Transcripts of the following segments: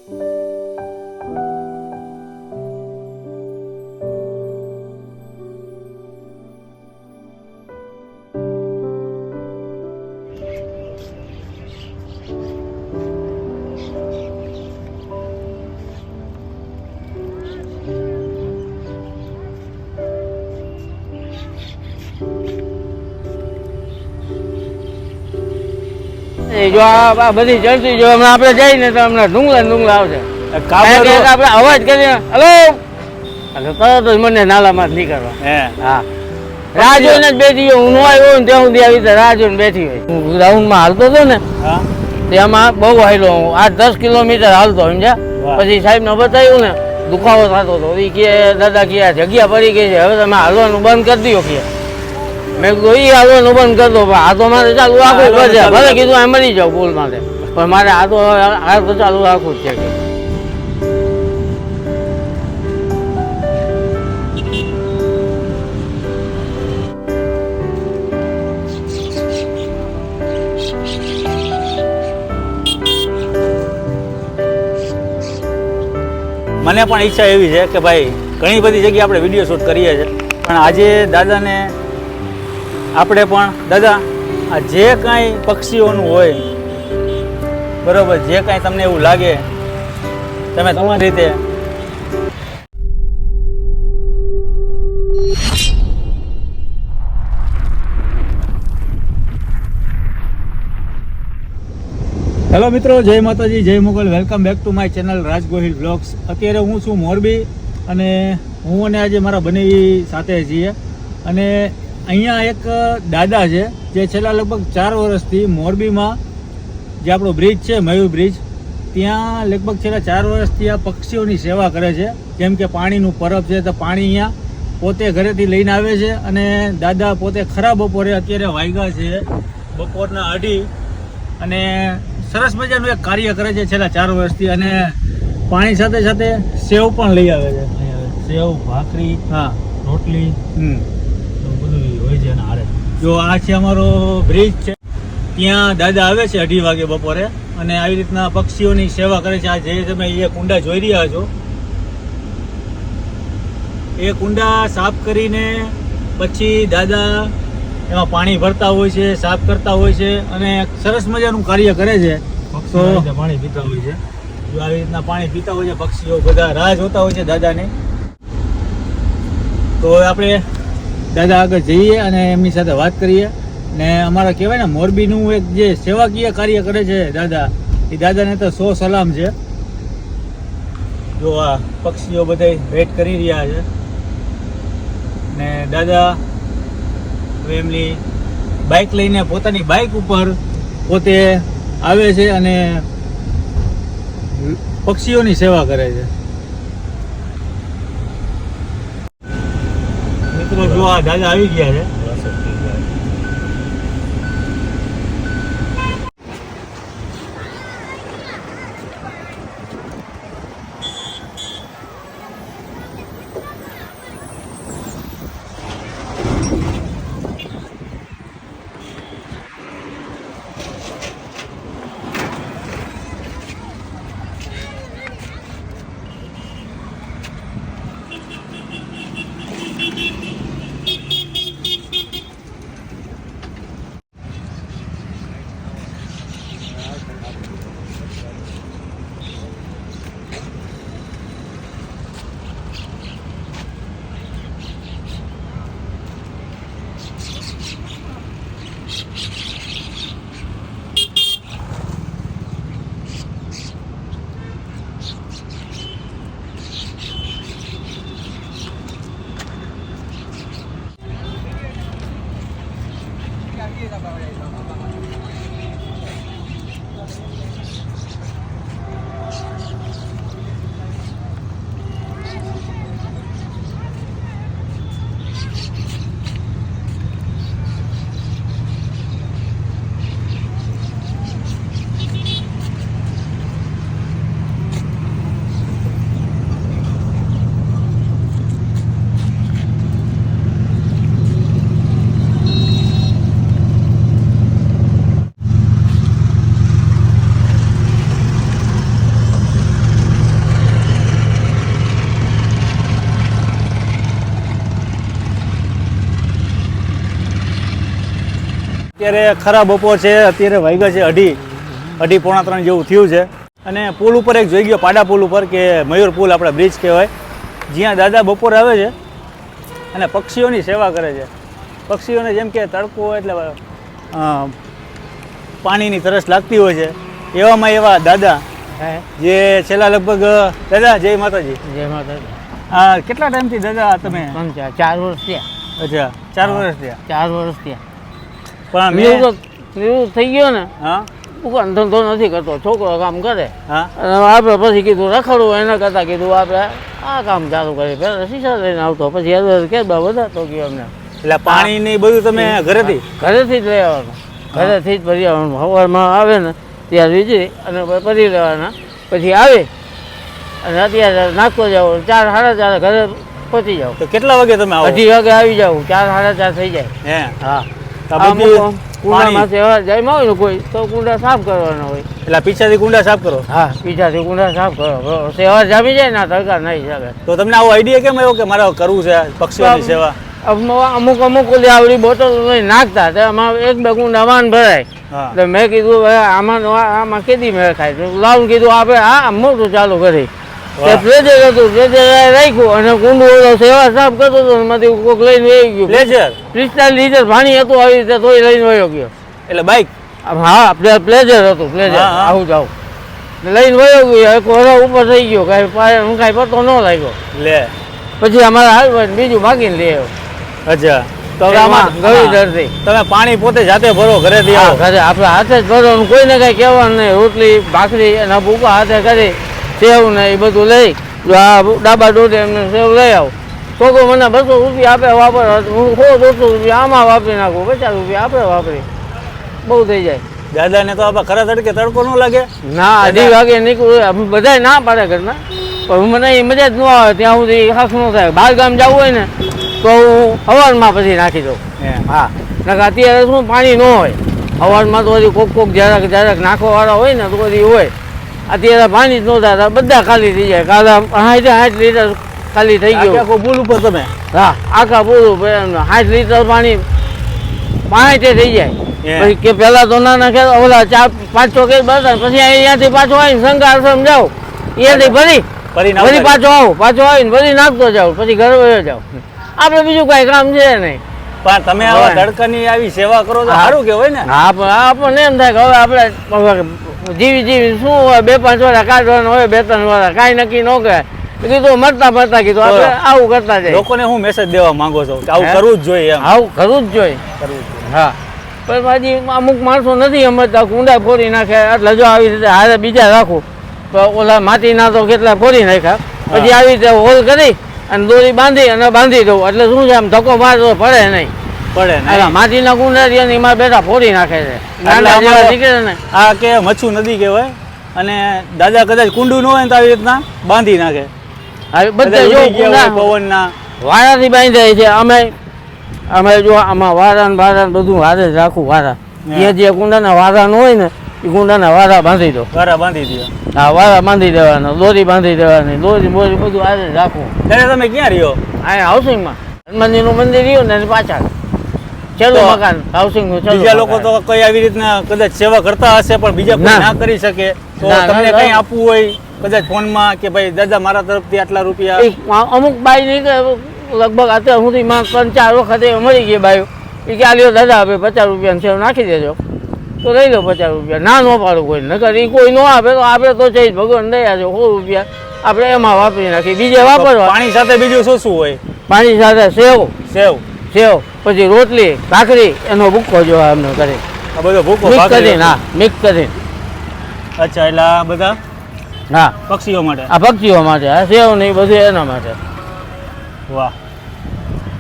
જો આ બધી ચડતી જો હમણાં આપણે જઈએ ને તો હમણાં ડુંગળા આવશે. આપણે અવાજ કરીએ હલો તરત જ મને નાલામાં નીકળવા. હા રાહ જોઈને જ બેઠી હોય. હું ન આવ્યો ને ત્યાં સુધી આવી રીતે રાહ જોઈને બેઠી હોય. હું ગ્રાઉન્ડમાં હાલતો હતો ને તેમાં બહુ હાલ્યો હું 8-10 કિલોમીટર હાલતો સમજ્યા. પછી સાહેબને બતાવ્યું ને દુખાવો થતો હતો. એ કે દાદા કે જગ્યા પડી ગઈ છે હવે તમે હાલવાનું બંધ કરી દો કે. મેં કીધું એ હાલવાનું બંધ કરી દો આ તો મારે ચાલુ રાખવું પડશે. ભલે કીધું આ મરી જાવ પુલ માટે પણ મારે આ તો ચાલુ રાખવું જ છે કે. મને પણ ઈચ્છા એવી છે કે ભાઈ ઘણી બધી જગ્યાએ આપણે વિડીયો શૂટ કરીએ છીએ પણ આજે દાદાને આપણે પણ દાદા આ જે કાંઈ પક્ષીઓનું હોય બરાબર જે કાંઈ તમને એવું લાગે તમે તમારી રીતે હેલો મિત્રો, જય માતાજી, જય Mughal. Welcome back to my channel Raj Gohil blogs. અત્યારે હું છું મોરબી અને હું અને આજે મારા બનેવી સાથે છીએ અને અહીંયા એક દાદા છે જે છેલ્લા લગભગ 4 વર્ષથી મોરબીમાં જે આપણો બ્રિજ છે મયુર બ્રિજ ત્યાં લગભગ છેલ્લા 4 વર્ષથી આ પક્ષીઓની સેવા કરે છે. જેમ કે પાણીનું પરબ છે તો પાણી અહીંયા પોતે ઘરેથી લઈને આવે છે અને દાદા પોતે ખરા બપોરે અત્યારે વાગ્યા છે બપોરના 2:30 અને સરસ મજાનું એક કાર્ય કરે છે છેલ્લા 4 વર્ષથી અને પાણી સાથે સાથે સેવ પણ લઈ આવે છે. સેવ, ભાખરી, હા, રોટલી બધું હોય છે. અને હારે જો આ છે અમારો બ્રિજ છે ત્યાં દાદા આવે છે 2:30 વાગે બપોરે અને આવી રીતના પક્ષીઓની સેવા કરે છે. આ જે તમે એ કુંડા જોઈ રહ્યા છો એ કુંડા સાફ કરીને પછી દાદા એમાં પાણી ભરતા હોય છે, સાફ કરતા હોય છે અને સરસ મજાનું કાર્ય કરે છે. તો પાણી પીતા હોય છે. જો આવી રીતના પાણી પીતા હોય છે પક્ષીઓ બધા રાહ જોતા હોય છે દાદાને. તો આપણે દાદા આગળ જઈએ અને એમની સાથે વાત કરીએ ને અમારા કહેવાય ને મોરબીનું એક જે સેવાકીય કાર્ય કરે છે દાદા એ દાદાને તો 100 સલામ છે. જો આ પક્ષીઓ બધા વેઇટ કરી રહ્યા છે ને દાદા એમની બાઇક લઈને પોતાની બાઇક ઉપર પોતે આવે છે અને પક્ષીઓની સેવા કરે છે. મિત્રો જો આ દાદા આવી ગયા છે. અત્યારે ખરા બપોર છે, અત્યારે વાગ્યા છે 2:30 પોણા 3 જેવું થયું છે. અને પુલ ઉપર એક જોઈ ગયો, પાડા પુલ ઉપર કે મયુર પુલ આપણે બ્રિજ કહેવાય, જ્યાં દાદા બપોરે આવે છે અને પક્ષીઓની સેવા કરે છે. પક્ષીઓને જેમ કે તડકો હોય એટલે પાણીની તરસ લાગતી હોય છે, એવામાં એવા દાદા જે છેલ્લા લગભગ દાદા જય માતાજી. જય માતાજી. કેટલા ટાઈમથી દાદા તમે? 4 વર્ષ થયા. અચ્છા 4 વર્ષ થયા. 4 વર્ષ થયા. પણ નિવૃત્ત થઈ ગયો ને, હા દુકાન ધંધો નથી કરતો, છોકરો કામ કરે. હા અને આપણે પછી કીધું રખડવું એના કરતાં કીધું આપણે આ કામ ચાલુ કરીએ. પહેલાં શીશા લઈને આવતો, પછી કે વધારતો ગયો અમને. એટલે પાણી ને બધું તમે ઘરેથી ઘરેથી જ લઈ આવવાનું, ઘરેથી જ ભરી આવવાનું. સવારમાં આવે ને ત્યાં વીજળી અને ભરી લેવાના, પછી આવે અને અત્યારે નાખતો જાવ, 4 સાડા 4 ઘરે પહોંચી જાવ. તો કેટલા વાગે તમે આવો? 2:30 વાગે આવી જાવ, 4 સાડા 4 થઈ જાય. હે હા. બધું કુંડામાં સેવા જાય હોય ને કોઈ તો કુંડા સાફ કરવાના હોય. એટલે પીછાથી કુંડા સાફ કરો? હા, પીછાથી કુંડા સાફ કરો. સેવા જામી જાય ને તડકા નહીં શકે. તો તમને આવો આઈડિયા કેમ આવ્યો કે મારે કરવું છે પક્ષીઓની સેવા? અમુક ઓલી આવડી બોટલ નાખતા તેમાં 1-2 કુંડા વાન ભરાય. એટલે મેં કીધું આમાં કેદી મેળ ખાય, લાવું કીધું આપણે આ મોટું ચાલુ કરી. પ્લેજર હતું, પ્લેજર રાખ્યું અને કુંડું ઓલો સેવા સાફ કરતો હતો, એમાંથી કોઈક લઈને વહી ગયું. પ્લેજર 45 લીટર પાણી હતું આવી રીતે, તોય લઈને વયો ગયો. એટલે બાઈક? હા, પ્લેજર હતું, પ્લેજર. આવું જાવ લઈને વયો ગયો, એક ઓરા ઉપર થઈ ગયો, કાંઈ કાંઈ પતો ન લાગ્યો. લે પછી અમારે હાલ બીજું માગીને લઈ આવ્યો. અચ્છા. તો આમાં ગળી ડરથી તમે પાણી પોતે જાતે ભરો ઘરેથી આવો? ઘરે આપણે હાથે જ ભરવાનું, કોઈને કાંઈ કહેવાનું નહીં. રોટલી ભાખરી અને ભૂકા હાથે કરી, સેવ ને એ બધું લઈ, ડાબા ડોટે એમને સેવ લઈ આવો. છોકરો મને 200 રૂપિયા આપે વાપર, હું 100-200 રૂપિયા આમાં વાપરી નાખું, 50 રૂપિયા આપણે વાપરી, બહુ થઈ જાય. દાદાને તો આપણે ખરા તડકે તડકો ન લાગે? ના, 2:30 વાગે નીકળું. બધાય ના પાડે ઘરના, પણ મને એ મજા જ ન આવે ત્યાં સુધી ખાસ ન થાય. બહાર ગામ જવું હોય ને તો હું સવારમાં પછી નાખી દઉં. હા, અત્યારે શું પાણી ન હોય, સવારમાં તો હજી કોક જરાક નાખવાવાળા હોય ને તો બધી હોય. અત્યારે પાણી જ ન થાય, બધા ખાલી થઈ જાય. કાલે 60 લીટર ખાલી થઈ ગયું પુલ ઉપર તમે? હા, આખા પૂરું 60 લીટર પાણી 60 થઈ જાય. પછી કે પેલા તો ના નાખે, ઓલા 4-5 કેસ બતા, પછી અહીંયાથી પાછો આવીને શંકર જાવ, અહીંયાથી ફરી પાછો આવીને ફરી નાખતો જાવ, પછી ઘરે વયો જાવ. આપણે બીજું કઈ કામ છે નહીં. પણ તમે આવા તડકાની આવી સેવા કરો તો સારું કહેવાય ને? હા, પણ આપણને એમ થાય કે હવે આપણે જીવી શું હોય, 2-5 વાર કાઢવાના હોય, 2-3 વાર કાંઈ નક્કી ન કહેવાય. કીધું મરતા કીધું આપણે આવું કરતા જાય. લોકોને હું મેસેજ દેવા માંગો છો કે આવું કરવું જ જોઈએ? આવું કરવું જ જોઈએ. હા, પણ હજી અમુક માણસો નથી સમજતા, કુંડા ફોડી નાખે. એટલે જો આવી રીતે હારે બીજા રાખું તો ઓલા માટીના તો કેટલા ફોડી નાખ્યા, પછી આવી રીતે હોલ કરી અને દોરી બાંધી દઉં. એટલે શું છે, આમ ધક્કો મારતો પડે નહીં. માટીના કુંડા એમાં બેઠા ફોડી નાખે છે, નાના જેવા નીકળે ને. આ કે મચ્છુ નદી કહેવાય, અને દાદા કદાચ કુંડું ન હોય ને તો આવી રીતના બાંધી નાખે. બધા જો પવનના વારાથી બાંધાય છે. અમે જો આમાં વારા બધું હારે જ રાખું. વારા જે કુંડાના વારા ન હોય ને એ કુંડાના વારા બાંધી દો. વારા બાંધી દો? હા, વારા બાંધી દેવાના, દોરી બાંધી દેવાની, દોરી બધું હારે જ રાખવું. ત્યારે તમે ક્યાં રહ્યો? અહીંયા હાઉસિંગમાં હનુમાનજીનું મંદિર રહ્યું ને એની પાછળ છેલ્લું મકાન હાઉસિંગનું. બીજા લોકો તો કઈ આવી રીતના કદાચ સેવા કરતા હશે, પણ બીજા કોઈ ના કરી શકે, તો તમને કઈ આપવું હોય કદાચ ફોનમાં કે ભાઈ દાદા મારા તરફથી આટલા રૂપિયા? અમુક બાઈ ની લગભગ અત્યાર સુધી 3-4 વખતે મળી ગઈ બાયું, એ કે આલ્યો દાદા હવે 50 રૂપિયાની સેવ નાખી દેજો, તો લઈ લો 50 રૂપિયા. ના ન પાડું કોઈ, નકર એ કોઈ ન આપે તો આપણે તો છે ભગવાન દયા છે, 100 રૂપિયા આપણે એમાં વાપરી નાખીએ. બીજે વાપરવા. પાણી સાથે બીજું શું હોય? પાણી સાથે સેવ, પછી રોટલી ભાખરી, એનો ભૂકો જો અમને કરી આ બધો ભૂકો મિક્સ કરીને. હા, મિક્સ કરીને. અચ્છા, એટલે આ બધા હા પક્ષીઓ માટે? આ પક્ષીઓ માટે. આ સેવ ને એ બધું એના માટે. વાહ.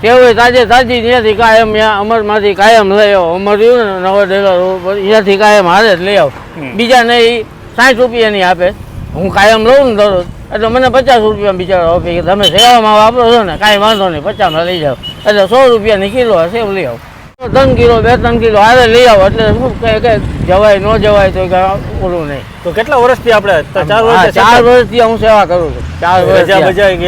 સેવ તાજી ત્યાંથી કાયમ અમરમાંથી કાયમ લઈ આવો. અમર રહ્યું ને નવો ડેલો ત્યાંથી કાયમ હારે જ લઈ આવો. બીજા નહીં 60 રૂપિયાની આપે, હું કાયમ લઉં ને દરરોજ, એટલે મને 50 રૂપિયા બિચારો આપે કે તમે સેવામાં વાપરો છો ને, કાંઈ વાંધો નહીં, 50માં લઈ જાઓ. એટલે 100 રૂપિયાની કિલો સેવ લઈ આવો. 3 કિલો 2-3 કિલો હારે લઈ આવો. એટલે શું કઈ જવાય ન જવાય તો ઓલું નહીં. તો કેટલા વર્ષથી આપણે? 4 વર્ષથી હું સેવા કરું છું. 4 વર્ષ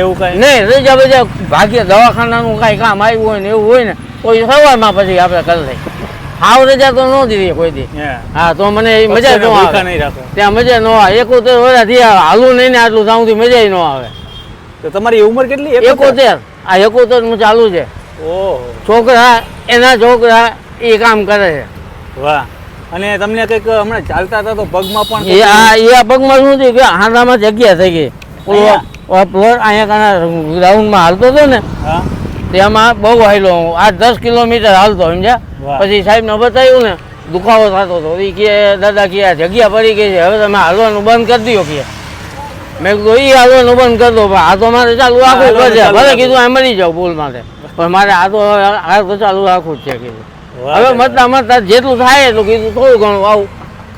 એવું કઈ નહીં, રજા બજા ભાગ્ય દવાખાનાનું કાંઈ કામ આવ્યું હોય ને એવું હોય ને તો સવારમાં પછી આપણે કરી લઈએ. હાવ રજા તો ન દીધી કોઈ દી. હા તો મને મજા ન આવે ત્યાં, મજા ન આવે. 71 વર્ષથી હાલું નહીં ને આટલું સાઉન્ડ મજા ન આવે. તો તમારી ઉંમર કેટલી? 71. આ 71 નું ચાલુ છે. ઓહો. છોકરા એના છોકરા એ કામ કરે છે. વાહ. અને તમને કઈક હમણાં ચાલતા હતા તો પગમાં પણ એ પગમાં શું થયું કે હાંડામાં જગ્યા થઈ ગઈ. અહીંયા ગ્રાઉન્ડમાં હાલતો હતો ને તેમાં બહુ હાલ્યો હું 8-10 કિલોમીટર હાલતો સમજ્યા. પછી સાહેબને બતાવ્યું ને દુખાવો થતો હતો. એ કે દાદા કે જગ્યા પડી ગઈ છે, હવે તમે હાલવાનું બંધ કરી દો કે. મેં કીધું એ હાલવાનું બંધ કરી દો, આ તો મારે ચાલુ રાખવું પડશે. ભલે કીધું આ મરી જાવ પુલ માટે, પણ મારે આ તો ચાલુ રાખવું જ છે કીધું. હવે મતતા જેટલું થાય એટલું કીધું થોડું ઘણું આવું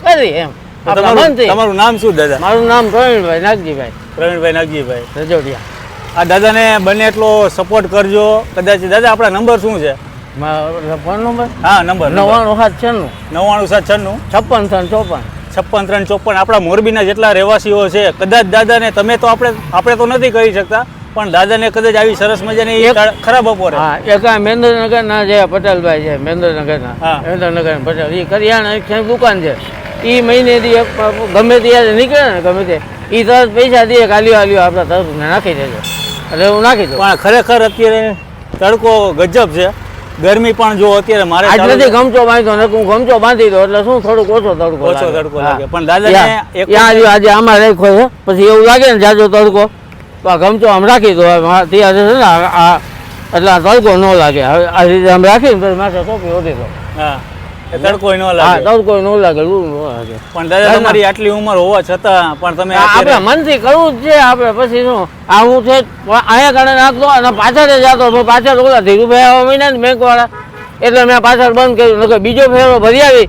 કરી એમ. તમારું નામ શું દાદા? મારું નામ પ્રવીણભાઈ નાગજીભાઈ. પ્રવીણભાઈ નાગજીભાઈ રજોડિયા. આ દાદાને બને એટલો સપોર્ટ કરજો. કદાચ દાદા આપણા નંબર શું છે? Phone number? હા નંબર 99 99 56 56 આપણા મોરબીના જેટલા રહેવાસીઓ છે, કદાચ દાદાને તમે તો આપણે તો નથી કરી શકતા, પણ દાદાને કદાચ આવી સરસ મજાની ખરાબ બપોરે. હા એક મહેન્દ્રનગરના જે પટેલભાઈ છે, મહેન્દ્રનગર પટેલ, એ કરિયાણા દુકાન છે. એ મહિનેથી ગમે ત્યારે નીકળે ને ગમે તે એ તરત પૈસા દે કાલ્યો આપણે તરત નાખી દેજો એટલે હું નાખી દઉં. પણ ખરેખર અત્યારે તડકો ગજબ છે, ગરમી પણ જો અત્યારે મારે આજ નથી ગમચો બાંધ્યો ને હું ગમચો બાંધી દો એટલે શું થોડુંક ઓછો તડકો લાગે. પણ દાદાને આજે આમાં રાખ્યો છે, પછી એવું લાગે ને જાજો તડકો તો આ ગમચો આમ રાખી દો ત્યારે છે ને એટલે તડકો ન લાગે. હવે આ રીતે આમ રાખીને પછી માથે ટોપી ઓઢી દો. હા તડકો ન લાગે. તડકો ન લાગે, લૂ ન લાગે. પણ દાદા તમારી આટલી ઉંમર હોવા છતાં પણ તમે આપણે મનથી કરવું જ છે. આપણે પછી શું આ હું છે અહીંયા કારણે નાખતો અને પાછળ જતો, પાછળ ઓલા ધીરુભાઈ આવવા મહિના ને બેંક વાળા, એટલે મેં પાછળ બંધ કર્યું. બીજો ફેરો ભરી આવી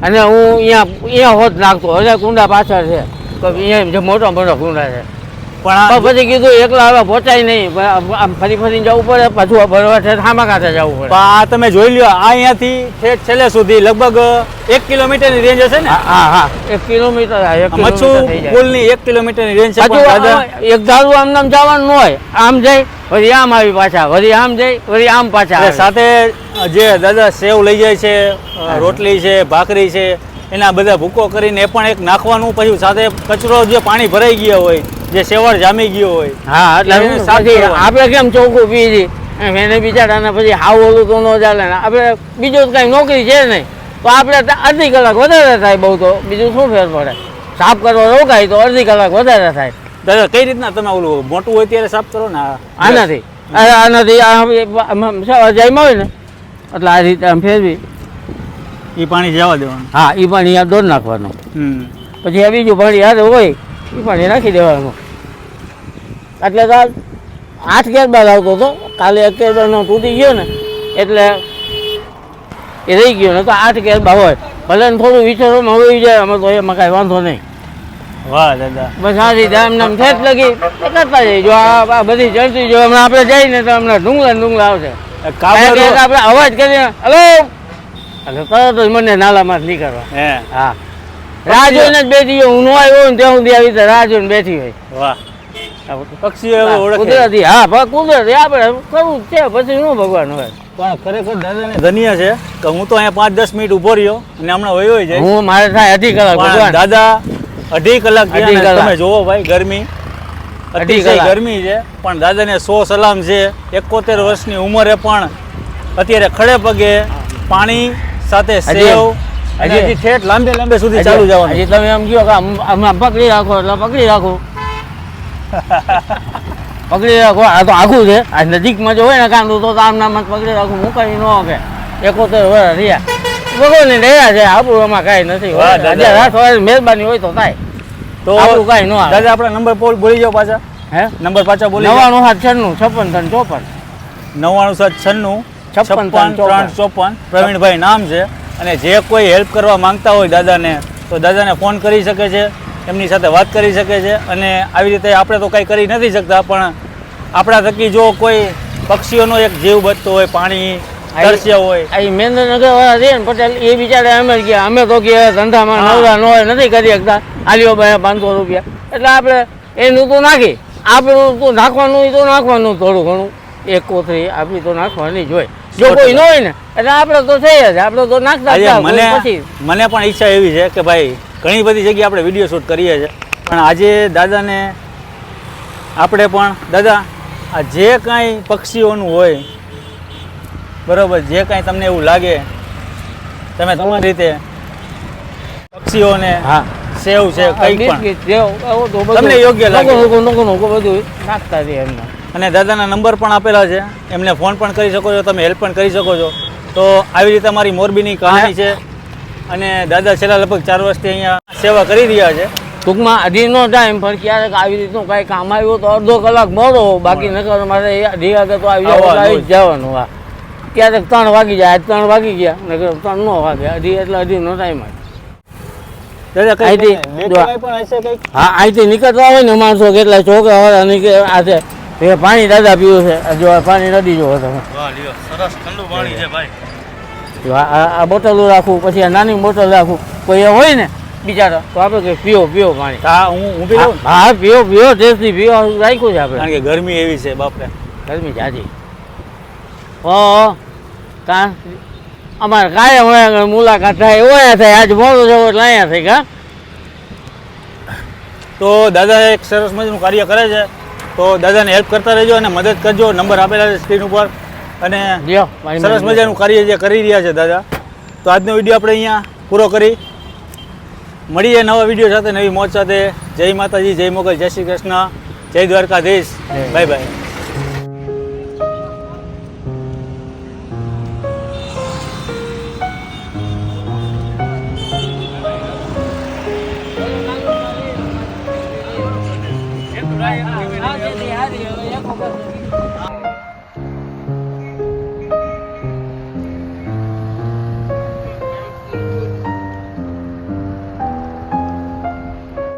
અને હું અહીંયા હોત નાખતો. એટલે કુંડા પાછળ છે, અહીંયા મોટા મોટા કુંડા છે. પણ પછી કીધું એકલા હવે પહોંચાય નહીં, આમ ફરી જવું પડે, પાછું ભરવા છે સામા કાંઠે જવું પડે. આ તમે જોઈ લ્યો, આ અહીંયાથી ઠેઠ છેલ્લે સુધી લગભગ 1 કિલોમીટરની રેન્જ હશે ને? હા 1 કિલોમીટર. મચ્છુ પુલની 1 કિલોમીટરની રેન્જ છે. એક ધારું આમ નામ જવાનું ન હોય, આમ જાય વળી આમ આવી પાછા, વળી આમ જાય વળી આમ પાછા. સાથે જે દાદા સેવ લઈ જાય છે, રોટલી છે, ભાખરી છે, એના બધા ભૂકો કરીને એ પણ એક નાખવાનું. પછી સાથે કચરો જે પાણી ભરાઈ ગયા હોય, જે સેવડ જામી ગયો હોય, હા એટલે આપણે કેમ ચોખ્ખું પીજી એને બિચારાને પછી હાવ ઓલું તો ન ચાલે ને. આપણે બીજું કઈ નોકરી છે નહીં તો આપણે અડધી કલાક વધારે થાય, બહુ તો બીજું શું ફેર પડે. સાફ કરવા રોકાય તો અડધી કલાક વધારે થાય. દાદા કઈ રીતના તમે ઓલું મોટું હોય ત્યારે સાફ કરો ને? આનાથી અજાયમાં હોય ને એટલે આ રીતે આમ ફેરવી એ પાણી જવા દેવાનું. હા એ પાણી યાદ દોડ નાખવાનું. પછી આ બીજું પાણી યાદ હોય એ પાણી નાખી દેવાનું. એટલે તો 8 કેરબા લાવતો હતો, કાલે 1 કેરબાનો તૂટી ગયો ને એટલે એ રહી ગયો ને. તો 8 કેરબા હોય ભલે ને થોડું વિચારોમાં હોઈ જાય, અમે તો એમાં કાંઈ વાંધો નહીં. વાહ દાદા. બસ આ રીતે આમ નામ ઠેઠ લગી કરતા જઈએ. જો આ બધી ચડતી જો હમણાં આપણે જઈએ ને તો હમણાં ડુંગળા આવશે. આપણે અવાજ કરીએ હલો એટલે તરત જ મને નાલામાં નીકળવા. હા રાહ જોઈને જ બેઠી હોય, હું ન આવ્યો ને ત્યાં સુધી આવી રીતે રાહ જોઈને બેઠી હોય. વાહ પક્ષીઓ કુદરતી. હા કુદરતી આપણે કરવું જ છે, પછી શું ભગવાન હોય. પણ ખરેખર દાદાને ધન્ય છે કે હું તો અહીંયા 5-10 મિનિટ ઉભો રહ્યો અને હમણાં વયો જાય. હું મારે થાય 2.5 કલાક. ભગવાન દાદા 2.5 કલાક તમે જોવો ભાઈ, ગરમી અતિશય ગરમી છે, પણ દાદાને 100 સલામ છે. 71 વર્ષની ઉંમરે પણ અત્યારે ખડે પગે પાણી સાથે સેવ અને હજી ઠેઠ લાંબે સુધી ચાલુ જવાનું. હજી તમે એમ કહો કે આમ પકડી રાખો એટલે પકડી રાખો. પકડી રાખો. આ તો આખું છે, આ નજીકમાં જો હોય ને કાંદું તો આમ નામ પકડી રાખું, મુકાઈ ન કે 71 વર્ષ રહ્યા ભગવાનની દયા છે. આપણું એમાં કાંઈ નથી. મહેરબાની હોય તો થાય, તો આપણું કાંઈ ન આવે. દાદા આપણા નંબર બોલી જાઓ પાછા. હે નંબર પાછા બોલી? 99 56 56 પ્રવીણભાઈ નામ છે. અને જે કોઈ હેલ્પ કરવા માંગતા હોય દાદાને, તો દાદાને ફોન કરી શકે છે, એમની સાથે વાત કરી શકે છે. અને આવી રીતે આપણે તો કંઈ કરી નથી શકતા, પણ આપણા થકી જો કોઈ પક્ષીઓનો એક જીવ બચતો હોય, પાણી તરસ્યા હોય. અહીં મહેન્દ્રનગર વાળા છે ને પટેલ, એ બિચારા એમ જ ગયા અમે તો કે ધંધામાં નવરા ન હોય નથી કરી શકતા, આલ્યો 500 રૂપિયા. એટલે આપણે એનું તો નાખી, આપણું તો નાખવાનું તો નાખવાનું થોડું ઘણું 1 કોથળી આપણી તો નાખવાની જ હોય. જો કોઈ ન હોય ને એટલે આપણે તો થઈ જ આપણે તો નાખતા જ જાવ. પછી મને પણ ઈચ્છા એવી છે કે ભાઈ ઘણી બધી જગ્યાએ આપણે વિડીયો શૂટ કરીએ છીએ, પણ આજે દાદાને આપણે પણ દાદા આ જે કાંઈ પક્ષીઓનું હોય બરાબર, જે કાંઈ તમને એવું લાગે તમે તમારી રીતે પક્ષીઓને હા સેવ છે કંઈ પણ તમને યોગ્ય લાગે બધું નાખતા રહીએ એમને. અને દાદાના નંબર પણ આપેલા છે, એમને ફોન પણ કરી શકો છો, તમે હેલ્પ પણ કરી શકો છો. તો આવી રીતે અમારી મોરબીની કહાની છે અને દાદા છેલ્લા લગભગ 4 વર્ષથી અહીંયા સેવા કરી રહ્યા છે. ટૂંકમાં અઢીનો ટાઈમ પણ ક્યારેક આવી રીતનું કાંઈ કામ આવ્યું તો અડધો કલાક મોડો, બાકી નકર મારે અઢી વાગે તો આવી જવાનું. હા ક્યારેક 3 વાગી જાય, આજ 3 વાગી ગયા, નકર 3 ન વાગે, અઢી એટલે અઢીનો ટાઈમ જ. હા અહીંથી નીકળતા હોય ને માણસો કેટલા છોકરા વાળા નીકળે આ છે એ પાણી દાદા પીવું છે, જો પાણી નદી જોવો તમે. સરસ ઠંડુ પાણી છે ભાઈ. જો આ બોટલો રાખવું, પછી આ નાની બોટલ રાખવું, કોઈ એ હોય ને બિચારા તો આપણે કે પીવો પાણી. હા હું પી લઉં. હા પીવો ટેસ્ટી પીવો રાખ્યું છે આપણે, કારણ કે ગરમી એવી છે બાપરે, ગરમી જાજી. કાં અમારે કાંઈ હોય મુલાકાત થાય ઓયા થાય, આજ મોડું જવું એટલે અહીંયા થઈ કા. તો દાદા એક સરસ મજાનું કાર્ય કરે છે, તો દાદાને હેલ્પ કરતા રહેજો અને મદદ કરજો. નંબર આપેલા છે સ્ક્રીન ઉપર. અને સરસ મજાનું કાર્ય જે કરી રહ્યા છે દાદા. તો આજનો વિડીયો આપણે અહીંયા પૂરો કરી મળીએ નવા વિડીયો સાથે, નવી મોજ સાથે. જય માતાજી, જય મોગલ, જય શ્રી કૃષ્ણ, જય દ્વારકાધીશ. Bye bye. હા